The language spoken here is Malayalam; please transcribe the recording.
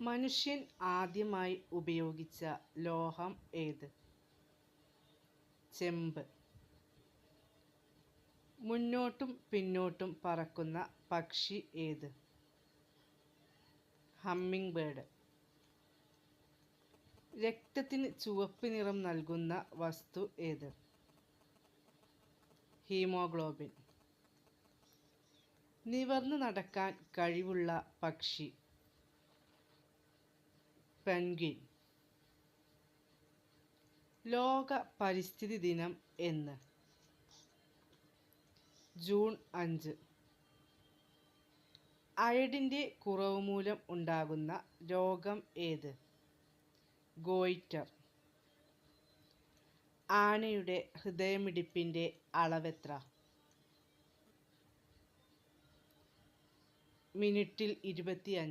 മനുഷ്യൻ ആദ്യമായി ഉപയോഗിച്ച ലോഹം ഏത്? ചെമ്പ്. മുന്നോട്ടും പിന്നോട്ടും പറക്കുന്ന പക്ഷി ഏത്? Humming bird. രക്തത്തിന് ചുവപ്പ് നിറം നൽകുന്ന വസ്തു ഏത്? ഹീമോഗ്ലോബിൻ. നിവർന്നു നടക്കാൻ കഴിവുള്ള പക്ഷി? പെൻഗ്വിൻ. ലോക പരിസ്ഥിതി ദിനം എന്ന്? ജൂൺ 5. അയഡിൻ്റെ കുറവ് മൂലം ഉണ്ടാകുന്ന രോഗം ഏത്? ഗോയിറ്റർ. ആനയുടെ ഹൃദയമിടിപ്പിൻ്റെ അളവെത്ര? മിനിറ്റിൽ 25.